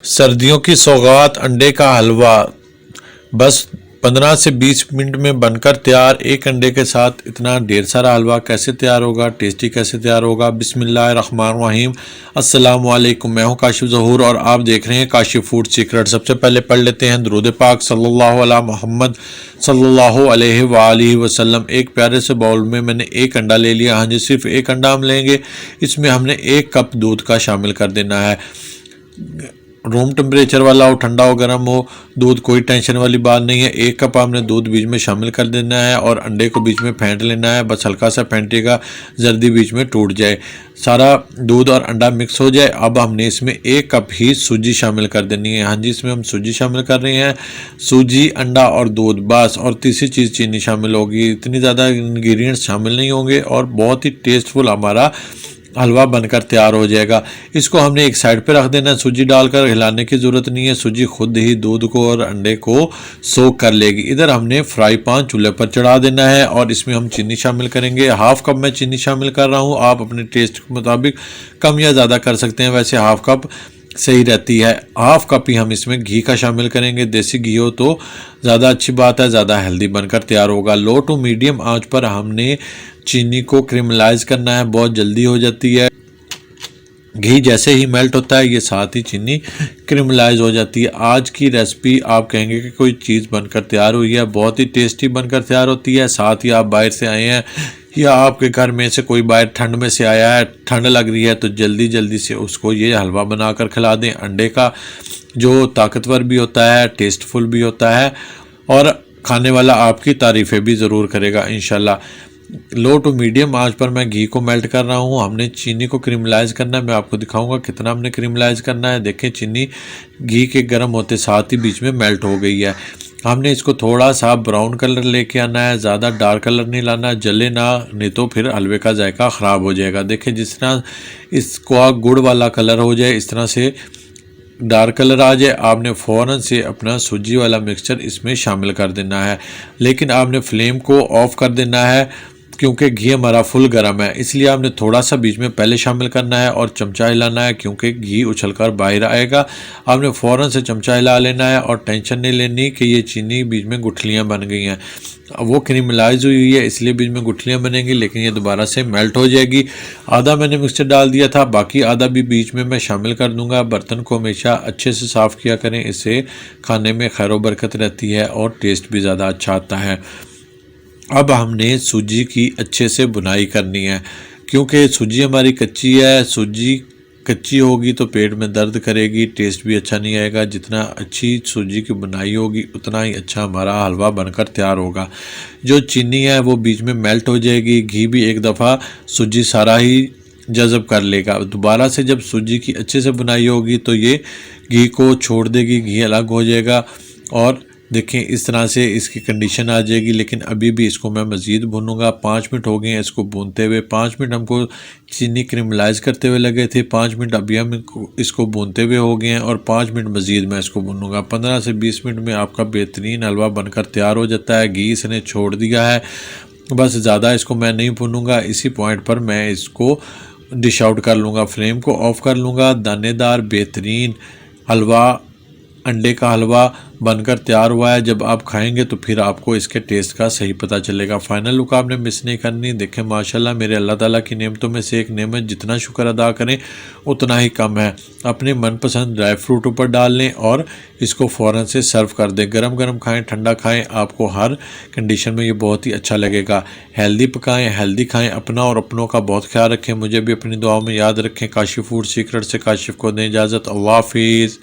सर्दियों की सौगात अंडे का हलवा बस 15 से 20 मिनट में बनकर तैयार। एक अंडे के साथ इतना ढेर सारा हलवा कैसे तैयार होगा, टेस्टी कैसे तैयार होगा। बिस्मिल्लाहिर्रहमानिर्रहीम। अस्सलाम वालेकुम, मैं हूं काशिफ ज़हूर और आप देख रहे हैं काशिफ फूड सीक्रेट। सबसे पहले पढ़ लेते हैं दुरूद पाक सल्लल्लाहु अला मोहम्मद सल्लल्लाहु अलैहि वालिहि वसल्लम। एक प्यारे से बाउल में मैंने एक अंडा ले लिया। हाँ जी, सिर्फ एक अंडा हम लेंगे। इसमें हमने 1 कप दूध का शामिल कर देना है। रूम टेम्परेचर वाला हो, ठंडा हो, गर्म हो, दूध कोई टेंशन वाली बात नहीं है। 1 कप हमने दूध बीच में शामिल कर देना है और अंडे को बीच में फेंट लेना है। बस हल्का सा फेंटेगा, जल्दी बीच में टूट जाए, सारा दूध और अंडा मिक्स हो जाए। अब हमने इसमें 1 कप ही सूजी शामिल कर देनी है। हाँ जी, इसमें हम सूजी शामिल कर रहे हैं। सूजी, अंडा और दूध बस, और तीसरी चीज़ चीनी शामिल होगी। इतनी ज़्यादा इंग्रेडिएंट्स शामिल नहीं होंगे और बहुत ही टेस्टफुल हमारा हलवा बनकर तैयार हो जाएगा। इसको हमने एक साइड पे रख देना है। सूजी डालकर हिलाने की ज़रूरत नहीं है, सूजी खुद ही दूध को और अंडे को सोख कर लेगी। इधर हमने फ्राई पैन चूल्हे पर चढ़ा देना है और इसमें हम चीनी शामिल करेंगे। 1/2 कप मैं चीनी शामिल कर रहा हूँ। आप अपने टेस्ट के मुताबिक कम या ज़्यादा कर सकते हैं, वैसे 1/2 कप सही रहती है। 1/2 कप ही हम इसमें घी का शामिल करेंगे। देसी घी हो तो ज़्यादा अच्छी बात है, ज़्यादा हेल्दी बनकर तैयार होगा। लो टू मीडियम आंच पर हमने चीनी को क्रिमलाइज करना है, बहुत जल्दी हो जाती है। घी जैसे ही मेल्ट होता है ये साथ ही चीनी क्रिमलाइज हो जाती है। आज की रेसिपी आप कहेंगे कि कोई चीज़ बनकर तैयार हुई है, बहुत ही टेस्टी बनकर तैयार होती है। साथ ही आप बाहर से आए हैं या आपके घर में से कोई बाहर ठंड में से आया है, ठंड लग रही है, तो जल्दी जल्दी से उसको ये हलवा बनाकर खिला दें। अंडे का जो ताकतवर भी होता है, टेस्टफुल भी होता है और खाने वाला आपकी तारीफ़ें भी ज़रूर करेगा इंशाल्लाह। लो टू मीडियम आंच पर मैं घी को मेल्ट कर रहा हूँ। हमने चीनी को क्रिमलाइज करना है, मैं आपको दिखाऊंगा कितना हमने क्रिमलाइज करना है। देखें, चीनी घी के गर्म होते साथ ही बीच में मेल्ट हो गई है। हमने इसको थोड़ा सा ब्राउन कलर लेके आना है, ज़्यादा डार्क कलर नहीं लाना, जले ना, नहीं तो फिर हलवे का जायका ख़राब हो जाएगा। देखें, जिस तरह इसको गुड़ वाला कलर हो जाए, इस तरह से डार्क कलर आ जाए, आपने फ़ौरन से अपना सूजी वाला मिक्सचर इसमें शामिल कर देना है। लेकिन आपने फ्लेम को ऑफ़ कर देना है क्योंकि घी हमारा फुल गर्म है, इसलिए आपने थोड़ा सा बीच में पहले शामिल करना है और चमचा हिलाना है क्योंकि घी उछलकर बाहर आएगा। आपने फ़ौरन से चमचा हिला लेना है और टेंशन नहीं लेनी कि ये चीनी बीच में गुठलियाँ बन गई हैं। वो क्रिमलाइज हुई है इसलिए बीच में गुठलियाँ बनेंगी, लेकिन ये दोबारा से मेल्ट हो जाएगी। आधा मैंने मिक्सचर डाल दिया था, बाकी आधा भी बीच में मैं शामिल कर दूंगा। बर्तन को हमेशा अच्छे से साफ़ किया करें, इससे खाने में खैर व बरकत रहती है और टेस्ट भी ज़्यादा अच्छा आता है। अब हमने सूजी की अच्छे से बुनाई करनी है क्योंकि सूजी हमारी कच्ची है। सूजी कच्ची होगी तो पेट में दर्द करेगी, टेस्ट भी अच्छा नहीं आएगा। जितना अच्छी सूजी की बुनाई होगी उतना ही अच्छा हमारा हलवा बनकर तैयार होगा। जो चीनी है वो बीच में मेल्ट हो जाएगी, घी भी एक दफ़ा सूजी सारा ही जज़ब कर लेगा। दोबारा से जब सूजी की अच्छे से बुनाई होगी तो ये घी को छोड़ देगी, घी अलग हो जाएगा और देखें इस तरह से इसकी कंडीशन आ जाएगी। लेकिन अभी भी इसको मैं मज़ीद भूनूंगा। 5 मिनट हो गए हैं इसको भूनते हुए। 5 मिनट हमको चीनी क्रिमलाइज करते हुए लगे थे, 5 मिनट अभी हम इसको भूनते हुए हो गए हैं और 5 मिनट मज़ीद मैं इसको भूनूंगा। 15 से 20 मिनट में आपका बेहतरीन हलवा बनकर तैयार हो जाता है। घी इसने छोड़ दिया है, बस ज़्यादा इसको मैं नहीं भूनूंगा। इसी पॉइंट पर मैं इसको डिश आउट कर लूँगा, फ्लेम को ऑफ़ कर लूँगा। दानेदार बेहतरीन हलवा, अंडे का हलवा बनकर तैयार हुआ है। जब आप खाएंगे तो फिर आपको इसके टेस्ट का सही पता चलेगा। फाइनल लुक आपने मिस नहीं करनी। देखें, माशाल्लाह मेरे अल्लाह ताला की नेमतों में से एक नेमत, जितना शुक्र अदा करें उतना ही कम है। अपने मनपसंद ड्राई फ्रूट ऊपर डाल लें और इसको फ़ौरन से सर्व कर दें। गरम गरम खाएं, ठंडा खाएं, आपको हर कंडीशन में ये बहुत ही अच्छा लगेगा। हेल्दी पकाएं, हेल्दी खाएं, अपना और अपनों का बहुत ख्याल रखें। मुझे भी अपनी दुआओं में याद रखें। काशिफ फूड सीक्रेट से काशिफ को दें इजाज़त। अल्लाह हाफिज़।